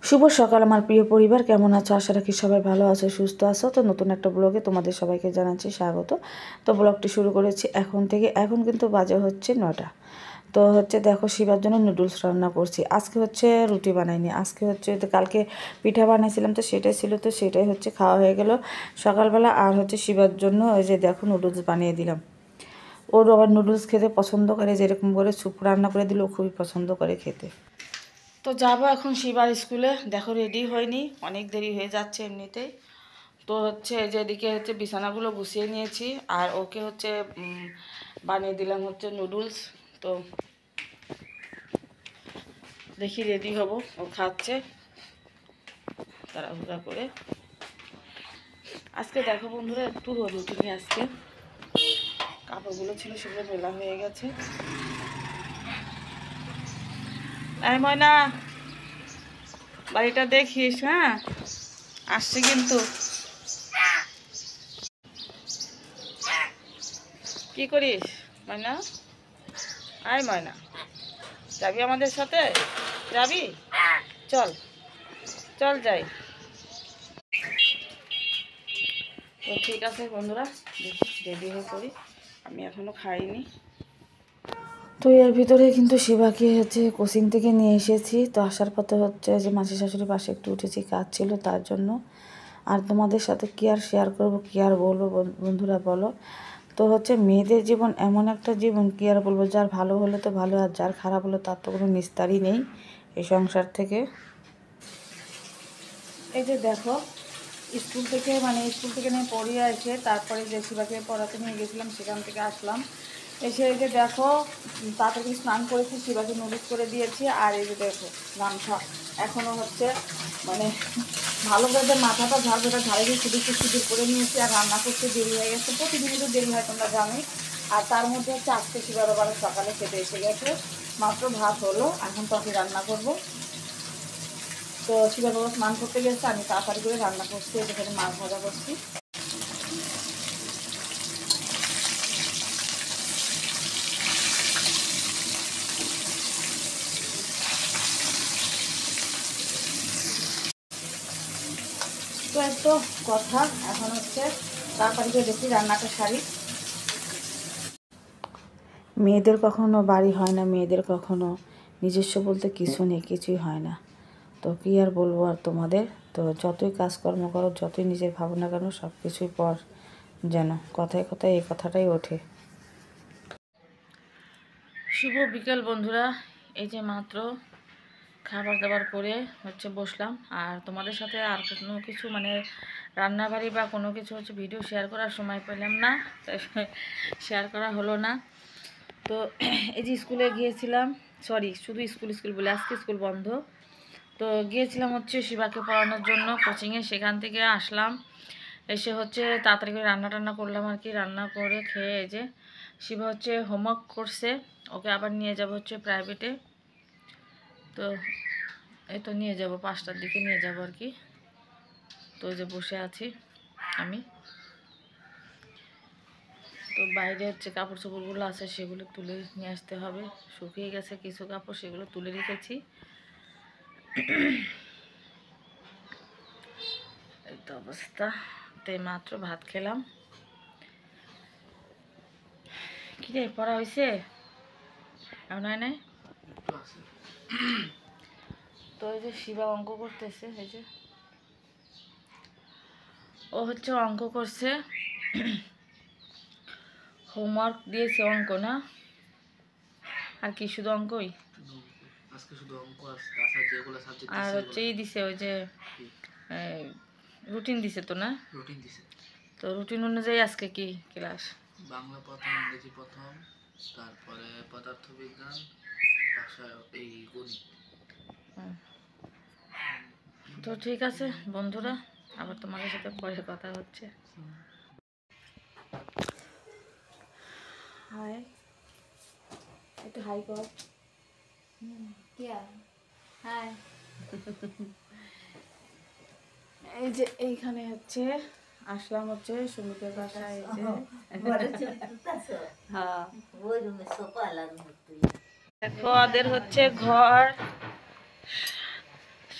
শুভ সকাল আমার প্রিয় পরিবার, কেমন আছো? আশা রাখি সবাই ভালো আছো, সুস্থ আছো। তো নতুন একটা ব্লগে তোমাদের সবাইকে জানাচ্ছি স্বাগত। তো ব্লগটি শুরু করেছি এখন থেকে। এখন কিন্তু বাজে হচ্ছে 9টা। তো দেখো, শিবার জন্য নুডলস রান্না করছি। আজকে রুটি বানাইনি, আজকে তো কালকে পিঠা বানাইছিলাম, তো সেটাই ছিল, তো সেটাই খাওয়া হয়ে গেল সকালবেলা। আর শিবার জন্য ওই যে দেখো নুডলস বানিয়ে দিলাম। ওর আবার নুডলস খেতে পছন্দ করে, যেরকম করে স্যুপ রান্না করে দিলে ও খুবই পছন্দ করে খেতে। তো যাবো এখন শিবার স্কুলে। দেখো রেডি হয়নি, অনেক দেরি হয়ে যাচ্ছে এমনিতেই। তো এই যে এদিকে বিছানাগুলো গুছিয়ে নিয়েছি, আর ওকে বানিয়ে দিলাম নুডলস। তো দেখি রেডি হব, ও খাচ্ছে তাড়াহুড়া করে। আজকে দেখো বন্ধুরা, একটু রোদ উঠেনি আজকে। কাপড়গুলো ছিল সেগুলো মেলা হয়ে গেছে। এই ময়না, বাড়িটা দেখিস, হ্যাঁ আসছে কিন্তু। কি করিস ময়না? আয় ময়না, যাবি আমাদের সাথে? যাবি? চল চল যাই। তো ঠিক আছে বন্ধুরা, দেখি রেডি হয়ে পড়ি। আমি এখনও খাইনি। তো এর ভিতরে কিন্তু শিবাকে কোচিং থেকে নিয়ে এসেছি। তো আসার পথে যে মাসি শাশুড়ির পাশে একটু উঠেছি, কাজ ছিল তার জন্য। আর তোমাদের সাথে কি আর শেয়ার করবো, কি আর বলবো বন্ধুরা বলো। তো মেয়েদের জীবন এমন একটা জীবন, কি আর বলবো, যার ভালো হলে তো ভালো, আর যার খারাপ হলো তার তো কোনো নিস্তারই নেই এই সংসার থেকে। এই যে দেখো, স্কুল থেকে নিয়ে পড়িয়ে এসে তারপরে যে শিবাকে পড়াতে নিয়ে গেছিলাম, সেখান থেকে আসলাম। এসে এই যে দেখো, তাড়াতাড়ি স্নান করেছি, শিবাকে নুডলস করে দিয়েছি। আর এই যে দেখো গামছা এখনও মানে ভালো করে মাথাটা ঝাড়টা ঝাড়িয়ে শুধু সিঁদুর করে নিয়েছি। আর রান্না করতে দেরি হয়ে গেছে, প্রতিদিনই তো দেরি হয় তোমরা জানোই। আর তার মধ্যে আজকে শিবার আবার সকালে খেতে এসে গেছে, মাত্র ভাত হলো, এখন তখন রান্না করবো। তো শিবা বাবা স্নান করতে গেছে, আমি তাড়াতাড়ি করে রান্না করছি, যেখানে মাছ ভাজা করছি। তো এত কথা, এখন তাড়াতাড়ি করে দেখি রান্নাটা সারি। মেয়েদের কখনো বাড়ি হয় না, মেয়েদের কখনো নিজস্ব বলতে কিছু নেই, কিছুই হয় না। তো কী আর বলবো আর তোমাদের। তো যতই কাজকর্ম করো, যতই নিজের ভাবো না কেন, সব কিছুই পর যেন কথায় কথায় এই কথাটাই ওঠে। শুভ বিকেল বন্ধুরা, এই যে মাত্র খাবার দাবার করে বসলাম। আর তোমাদের সাথে আর কোনো কিছু রান্নাবাড়ি বা কোনো কিছু ভিডিও শেয়ার করার সময় পেলাম না, শেয়ার করা হলো না। তো এই যে স্কুলে গিয়েছিলাম, সরি শুধু স্কুল বলে, আজকে স্কুল বন্ধ। তো গিয়েছিলাম শিবাকে পড়ানোর জন্য কোচিংয়ে, সেখান থেকে আসলাম। এসে তাড়াতাড়ি করে রান্না টান্না করলাম আর কি। রান্না করে খেয়ে এই যে শিবা হোমওয়ার্ক করছে, ওকে আবার নিয়ে যাব প্রাইভেটে। তো এই তো নিয়ে যাব, 5টার দিকে নিয়ে যাব আর কি। তো ওই যে বসে আছি আমি। তো বাইরে কাপড় চোপড়গুলো আছে, সেগুলো তুলে নিয়ে আসতে হবে। শুকিয়ে গেছে কিছু কাপড়, সেগুলো তুলে রেখেছি। এই তো অবস্থা। তো মাত্র ভাত খেলাম। কি রে, পড়া হয়েছে? এমন হয় নাই। তো এই যে শিবা অঙ্ক করতেছে, এই যে ও অঙ্ক করছে। হোমওয়ার্ক দিয়েছে অঙ্ক, না আর কি? শুধু অঙ্কই? আর এই দিছে ওই যে রুটিন দিছে তো, না? তো রুটিন অনুযায়ী আজকে কি ক্লাস? বাংলা প্রথম, ইংরেজি প্রথম, তারপরে পদার্থবিজ্ঞান, এই গণিত। তো ঠিক আছে বন্ধুরা, আবার তোমাদের সাথে পরে কথা হচ্ছে। হাই, একটু হাই কর। হাই। এই যে এইখানে আসলাম সুমিতের বাসায়। এই যে হ্যাঁ, দেখো ওদের ঘর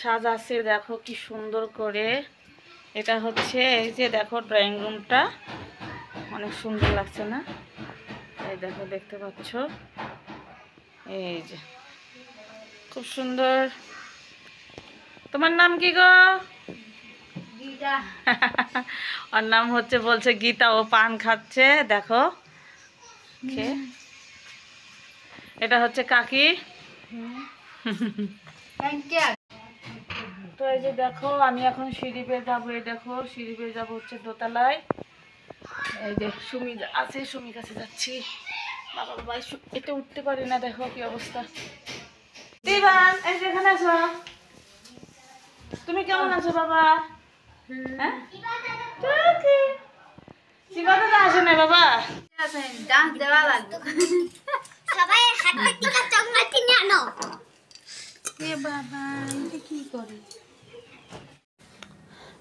সাজাচ্ছে দেখো কি সুন্দর করে। এটা হচ্ছে এই যে দেখো ড্রয়িং রুমটা অনেক সুন্দর লাগছে না? এই দেখো দেখতে পাচ্ছ, এই যে খুব সুন্দর। তোমার নাম কি গো? গীতা। ওর নাম হচ্ছে বলছে গীতা, ও পান খাচ্ছে দেখো। এটা হচ্ছে কাকি। তো এই যে দেখো আমি এখন সিঁড়ি বেয়ে যাবো, এই দেখো সিঁড়ি বেয়ে যাবো হচ্ছে দোতলায়। এই যে সুমি আছে, সুমি কাছে যাচ্ছি। বাবা বাবা এটা উঠতে পারি না, দেখো কি অবস্থা। দিবান এই যে এখানে আছো, তুমি কেমন আছো বাবা? হ্যাঁ শিবাদা তো আসে না বাবা। ডান্স দেওয়া লাগতো, সবাই হাতে টিকা চকলেট কিনে আনো। এ বাবা এটা কি করে?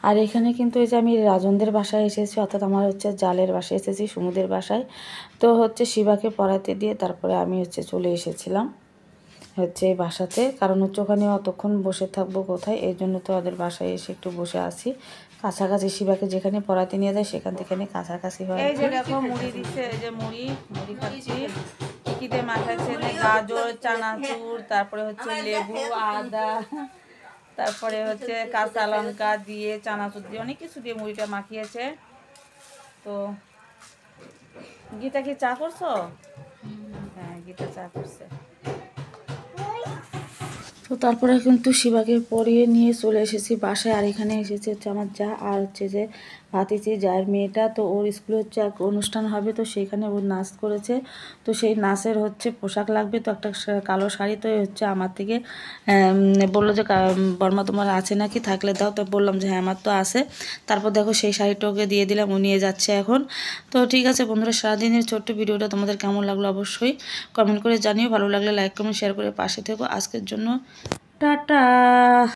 আর এখানে কিন্তু এই যে আমি রাজনদের বাসায় এসেছি, অর্থাৎ আমার হচ্ছে জালের বাসায় এসেছি, সমুদ্রের বাসায়। তো হচ্ছে শিবাকে পড়াতে দিয়ে তারপরে আমি হচ্ছে চলে এসেছিলাম হচ্ছে এই বাসাতে, কারণ হচ্ছে ওখানে অতক্ষণ বসে থাকবো কোথায়, এই জন্য তো ওদের বাসায় এসে একটু বসে আছি কাছাকাছি। শিবাকে যেখানে পড়াতে নিয়ে যায় সেখান থেকে কাছাকাছি হয়। এই যে দেখো মুড়ি দিচ্ছে, এই যে মুড়ি খাচ্ছি। কি দিয়ে মাখাচ্ছে, গাজর, চানাচুর, তারপরে হচ্ছে লেবু, আদা, তারপরে হচ্ছে কাঁচা লঙ্কা দিয়ে, চানাচুর দিয়ে, অনেক কিছু দিয়ে মুড়িটা মাখিয়েছে। তো গীতা কি চা করছো? হ্যাঁ গীতা চা করছে। তো তারপরে কিন্তু শিবাকে পরিয়ে নিয়ে চলে এসেছি বাসায়। আর এখানে এসেছে হচ্ছে আমার যা, আর হচ্ছে যে ভাতিজি যার মেয়েটা, তো ওর স্কুলে হচ্ছে এক অনুষ্ঠান হবে, তো সেইখানে ও নাচ করেছে। তো সেই নাচের হচ্ছে পোশাক লাগবে, তো একটা কালো শাড়ি। তো হচ্ছে আমার থেকে বললো যে বর্মা তোমার আছে নাকি, থাকলে দাও। তো বললাম যে হ্যাঁ আমার তো আছে। তারপর দেখো সেই শাড়িটা ওকে দিয়ে দিলাম, ও নিয়ে যাচ্ছে এখন। তো ঠিক আছে বন্ধুরা, সারাদিনের ছোট্ট ভিডিওটা তোমাদের কেমন লাগলো অবশ্যই কমেন্ট করে জানিও। ভালো লাগলে লাইক কমেন্ট শেয়ার করে পাশে থেকো। আজকের জন্য টাটা।